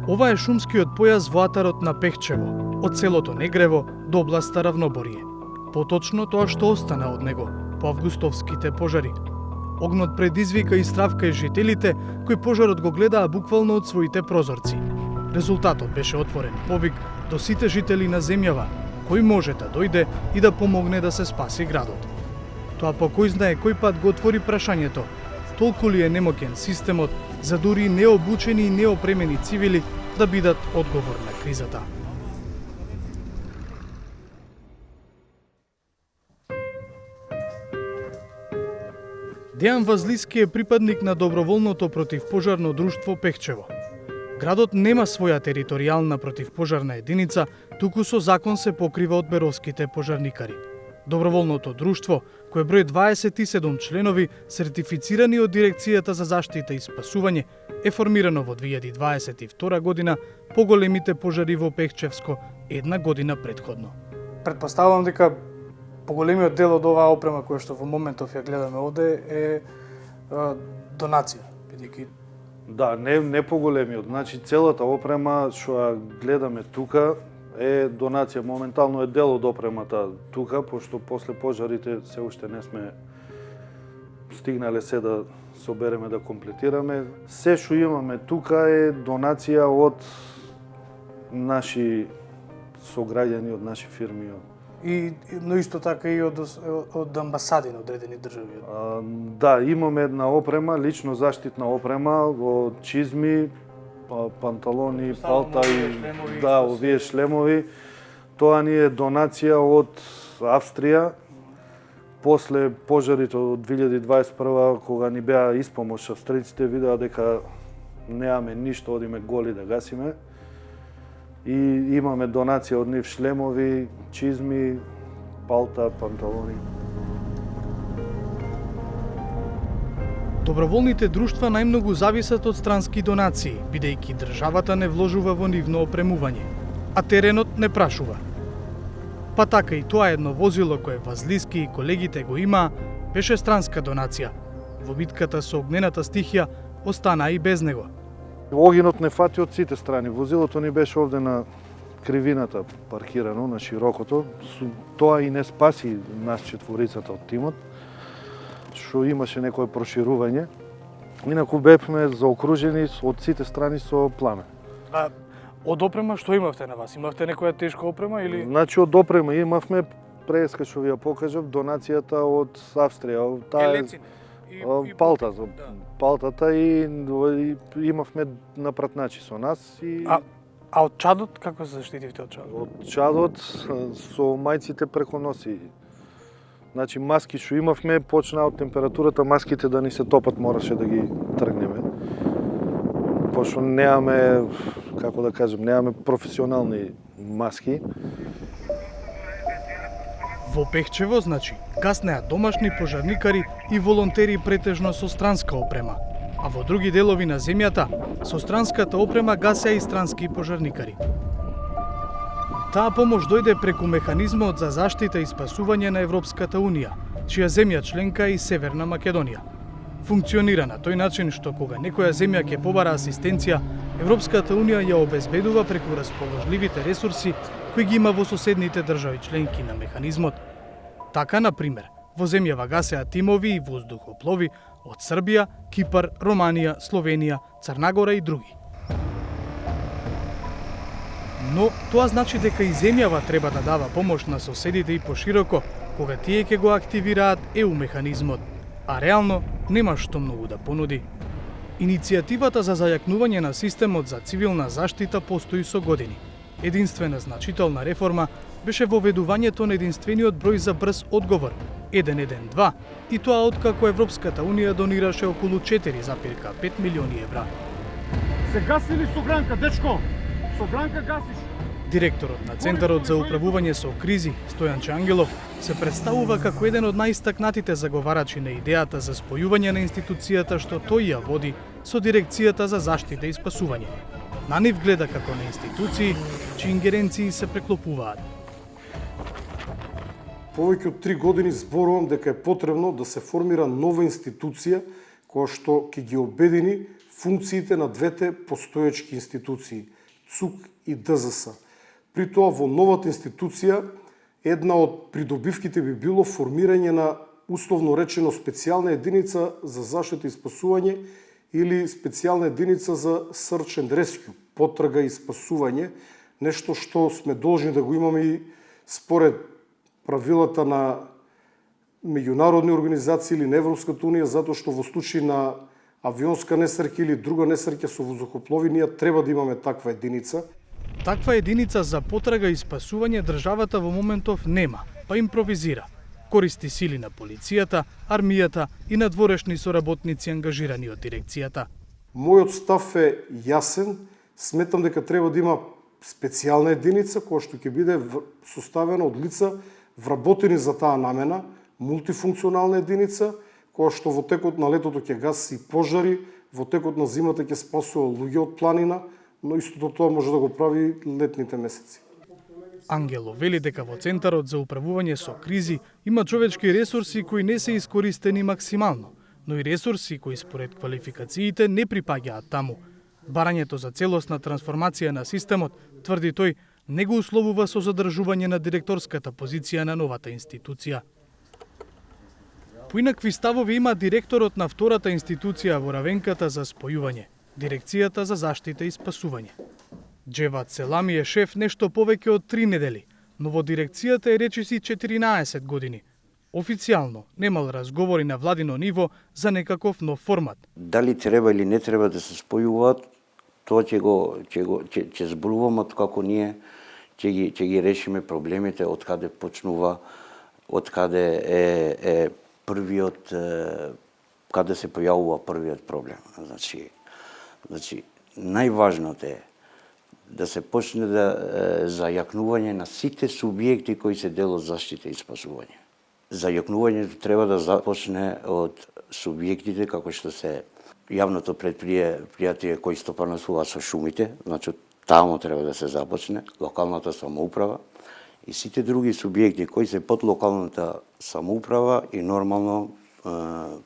Ова е шумскиот појас во атарот на Пехчево, од селото Негрево до областа Равноборие. Поточно тоа што остана од него по августовските пожари. Огнот предизвика и страв кај жителите кои пожарот го гледаа буквално од своите прозорци. Резултатот беше отворен повик до сите жители на земјава, кој може да дојде и да помогне да се спаси градот. Тоа по кој знае кој пат го отвори прашањето, толку ли е немоќен системот за дури необучени и неопремени цивили да бидат одговор на кризата. Дејан Вазлиски е припадник на доброволното противпожарно друштво Пехчево. Градот нема своја територијална противпожарна единица, туку со закон се покрива од беровските пожарникари. Доброволното друштво, кое брои 27 членови, сертифицирани од Дирекцијата за заштита и спасување, е формирано во 2022 година по големите пожари во Пехчевско една година претходно. Предпоставувам дека поголемиот дел од оваа опрема која што во моментов ја гледаме овде е донација, бидејќи Да, не поголемиот. Значи целата опрема што ја гледаме тука е донација. Моментално е дел од опремата тука, пошто после пожарите се уште не сме стигнале се да собереме да комплетираме. Се што имаме тука е донација од наши сограѓани, од наши фирми. Но исто така и од амбасади на одредени држави. Да, имаме една опрема, лично заштитна опрема, од чизми, панталони, палта и овие шлемови. Тоа ни е донација од Австрија после пожарите од 2021 кога ни беа испомош австријците, видеа дека немаме ништо, одиме голи да гасиме. И имаме донација од нив шлемови, чизми, палта, панталони. Доброволните друштва најмногу зависат од странски донации, бидејќи државата не вложува во нивно опремување, а теренот не прашува. Па така и тоа едно возило кое Вазлиски и колегите го имаа, беше странска донација. Во битката со огнената стихија останаа и без него. Огинот не фати од сите страни. Возилото ни беше овде на кривината паркирано, на широкото. Тоа и не спаси нас четворицата од тимот, што имаше некое проширување. Инаку бевме заокружени од сите страни со пламе. Од опрема што имавте на вас? Имавте некоја тешка опрема или? Значи од опрема имавме преска што ви ја покажав, донацијата од Австрија. Палтата и имавме напратначи со нас. А од чадот, како се заштитивте од чадот? Од чадот со мајците преко носи. Значи маски што имавме, почна од температурата маските да ни се топат, мораше да ги тргнеме. Пошто немаме, како да кажем, немаме професионални маски. Во Пехчево, значи, гаснеа домашни пожарникари и волонтери претежно со странска опрема, а во други делови на земјата со странската опрема гасеа и странски пожарникари. Таа помош дојде преку механизмот за заштита и спасување на Европската Унија, чија земја членка е и Северна Македонија. Функционира на тој начин што кога некоја земја ќе побара асистенција, Европската Унија ја обезбедува преку расположливите ресурси кои ги има во соседните држави членки на механизмот. Така, например, во земјава гасеа тимови и воздухоплови од Србија, Кипар, Романија, Словенија, Црнагора и други. Но тоа значи дека и земјава треба да дава помош на соседите и пошироко, кога тие ќе го активираат ЕУ механизмот, а реално нема што многу да понуди. Иницијативата за зајакнување на системот за цивилна заштита постои со години. Единствена значителна реформа беше воведувањето на единствениот број за брз одговор 112 и тоа откако Европската Унија донираше околу 4,5 милиони евра. Се гаси ли со гранка, дечко? Со гранка гасиш? Директорот на Центарот за управување со кризи, Стојан Ангелов, се представува како еден од најистакнатите заговарачи на идејата за спојување на институцијата што тој ја води со Дирекцијата за заштита и спасување. На нив гледа како на институции, чии ингеренции се преклопуваат. Повеќе од 3 години зборувам дека е потребно да се формира нова институција која што ќе ги обедини функциите на двете постоечки институции, ЦУК и ДЗС. При тоа во новата институција една од придобивките би било формирање на условно речено специјална единица за заштита и спасување или специјална единица за search and rescue, потрага и спасување, нешто што сме должни да го имаме и според правилата на меѓународни организации или на Европската унија, затоа што во случај на авионска несреќа или друга несреќа со воздухоплови, ние треба да имаме таква единица. Таква единица за потрага и спасување државата во моментов нема, па импровизира. Користи сили на полицијата, армијата и надворешни соработници ангажирани од дирекцијата. Мојот став е јасен, сметам дека треба да има специјална единица која што ќе биде составена од лица вработени за таа намена, мултифункционална единица, која што во текот на летото ќе гаси пожари, во текот на зимата ќе спасува луѓе од планина, но истото тоа може да го прави летните месеци. Ангело вели дека во Центарот за управување со кризи има човечки ресурси кои не се искористени максимално, но и ресурси кои според квалификациите не припаѓаат таму. Барањето за целосна трансформација на системот, тврди тој, не го условува со задржување на директорската позиција на новата институција. Поинакви ставови има директорот на втората институција во Равенката за спојување, Дирекцијата за заштита и спасување. Џеват Селами е шеф нешто повеќе од 3 недели, но во дирекцијата е речиси 14 години. Официјално немал разговори на владино ниво за некаков нов формат. Дали треба или не треба да се спојуваат, тоа ќе зборуваме како ние ќе ги решиме проблемите, од каде почнува, од каде е првиот, каде се појавува првиот проблем. Значи најважното е да се почне зајакнување на сите субјекти кои се дел од заштита и спасување. Зајакнувањето треба да започне од субјектите како што се јавното предпријатие кои стопанствува со шумите, значи таму треба да се започне, локалната самоуправа и сите други субјекти кои се под локалната самоуправа и нормално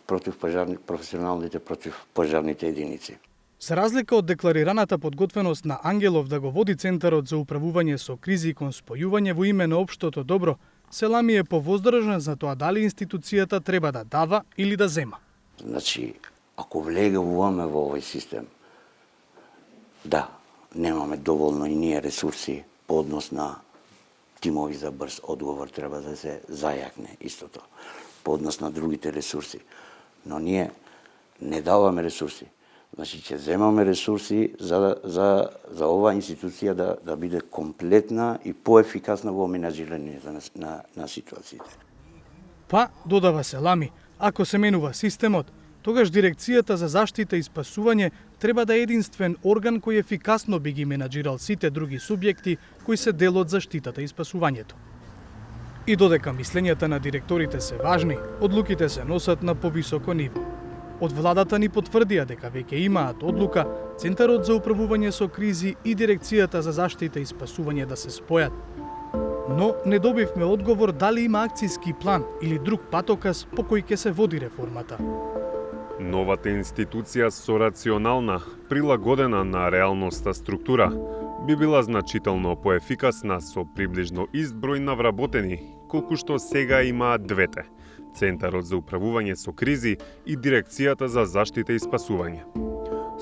професионалните противпожарните единици. За разлика од декларираната подготвеност на Ангелов да го води Центарот за управување со кризи кон спојување во име на општото добро, Селами е повоздржан за тоа дали институцијата треба да дава или да зема. Значи, ако влегуваме во овој систем, да, немаме доволно и ние ресурси по однос на тимови за брз одговор, треба да се зајакне истото, по однос на другите ресурси. Но ние не даваме ресурси. Значи, ќе земаме ресурси за оваа институција да биде комплетна и поефикасна во менаџирањето на ситуациите. Па, додава Селами, ако се менува системот, тогаш Дирекцијата за заштита и спасување треба да е единствен орган кој ефикасно би ги менаџирал сите други субјекти кои се дел од заштитата и спасувањето. И додека мислењата на директорите се важни, одлуките се носат на повисоко ниво. Од владата ни потврдија дека веќе имаат одлука Центарот за управување со кризи и Дирекцијата за заштита и спасување да се спојат. Но не добивме одговор дали има акцијски план или друг патоказ по кој ќе се води реформата. Новата институција со рационална, прилагодена на реалноста структура би била значително поефикасна со приближно ист број на вработени, колку што сега имаат двете – Центарот за управување со кризи и Дирекцијата за заштита и спасување.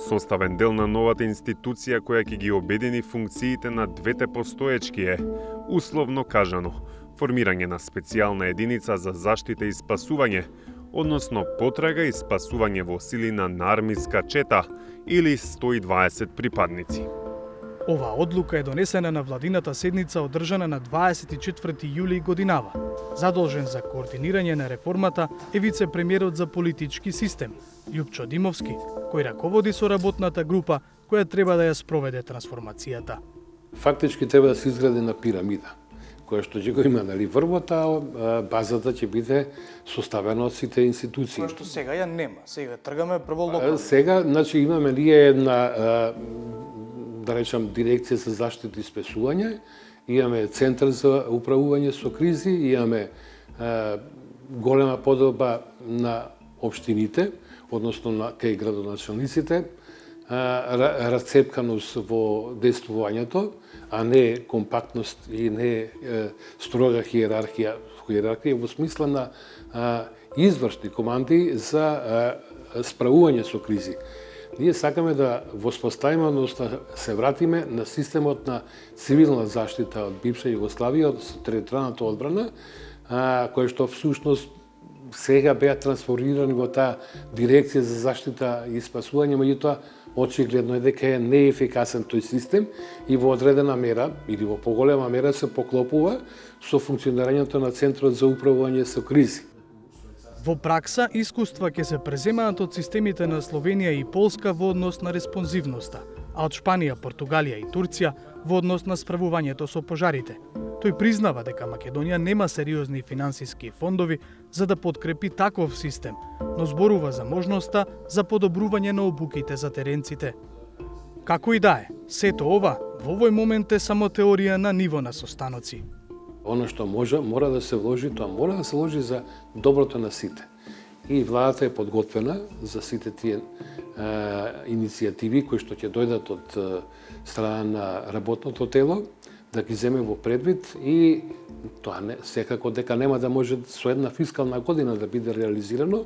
Составен дел на новата институција која ќе ги обедини функциите на двете постоечки е, условно кажано, формирање на специјална единица за заштита и спасување, односно потрага и спасување во силина на армиска чета или 120 припадници. Оваа одлука е донесена на владината седница одржана на 24 јули годинава. Задолжен за координирање на реформата е вице-премиерот за политички систем, Љупчо Димовски, кој раководи со работната група која треба да ја спроведе трансформацијата. Фактички треба да се изгради на пирамида, која што ќе го има врвот, а базата ќе биде составена од сите институции. Која што сега ја нема. Сега тргаме прво локално. Сега, значи, имаме ние една да речам, Дирекција за заштита и спасување, имаме Центар за управување со кризи, имаме голема поделба на општините, односно на кај градоначалниците, расцепканост во действувањето, а не компактност и не строга хиерархија во смисла на извршни команди за справување со кризи. Ние сакаме да воспоставиме, односно се вратиме на системот на цивилна заштита од бивша Југославија, од територијалната одбрана, кој што всушност сега беа трансформирани во таа дирекција за заштита и спасување, меѓутоа очигледно е дека е неефикасен тој систем и во одредена мера или во поголема мера се поклопува со функционирањето на Центрот за управување со кризи. Во пракса, искуства ќе се преземаат од системите на Словенија и Полска во однос на респонзивноста, а од Шпанија, Португалија и Турција во однос на справувањето со пожарите. Тој признава дека Македонија нема сериозни финансиски фондови за да подкрепи таков систем, но зборува за можноста за подобрување на обуките за теренците. Како и да е, сето ова во овој момент е само теорија на ниво на состаноци. Оно што мора да се вложи, тоа мора да се вложи за доброто на сите. И владата е подготвена за сите тие иницијативи кои што ќе дојдат од страна на работното тело, да ги земе во предвид и тоа не, секако дека нема да може со една фискална година да биде реализирано,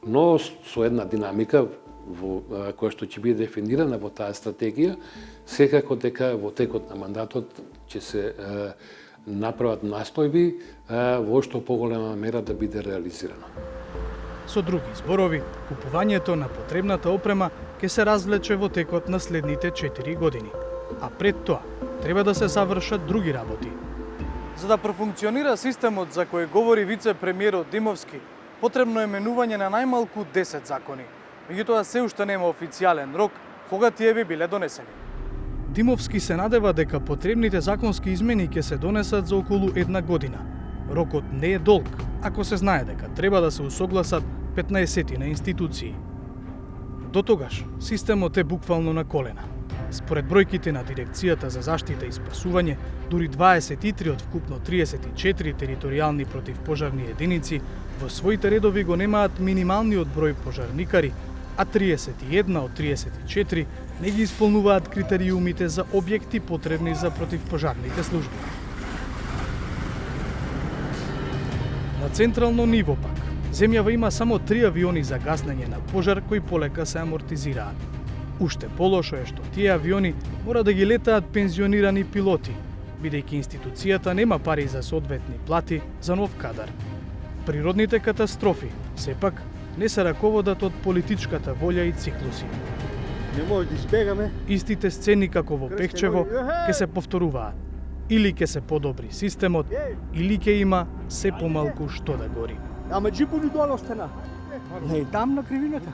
но со една динамика која што ќе биде дефинирана во таа стратегија, секако дека во текот на мандатот ќе се направат настојби во што поголема мера да биде реализирано. Со други зборови, купувањето на потребната опрема ќе се развлече во текот на следните 4 години, а пред тоа треба да се завршат други работи. За да профункционира системот за кој говори вице-премиерот Димовски, потребно е менување на најмалку 10 закони. Меѓутоа се уште нема официјален рок кога тие би биле донесени. Димовски се надева дека потребните законски измени ќе се донесат за околу 1 година. Рокот не е долг, ако се знае дека треба да се усогласат 15 на институции. До тогаш, системот е буквално на колена. Според бројките на Дирекцијата за заштита и спасување, дури 23 од вкупно 34 територијални противпожарни единици во своите редови го немаат минималниот број пожарникари, а 31 од 34 не ги исполнуваат критериумите за објекти потребни за противпожарните служби. На централно ниво пак, земјава има само 3 авиони за гаснење на пожар кои полека се амортизираат. Уште полошо е што тие авиони мора да ги летаат пензионирани пилоти, бидејќи институцијата нема пари за соодветни плати за нов кадар. Природните катастрофи, сепак, не се раководат од политичката волја и циклуси. Не може да избегаме. Истите сцени како во Пехчево ќе се повторуваат. Или ќе се подобри системот, или ќе има се помалку што да гори. Ама джипу ни долу остана. Не, там на кривината.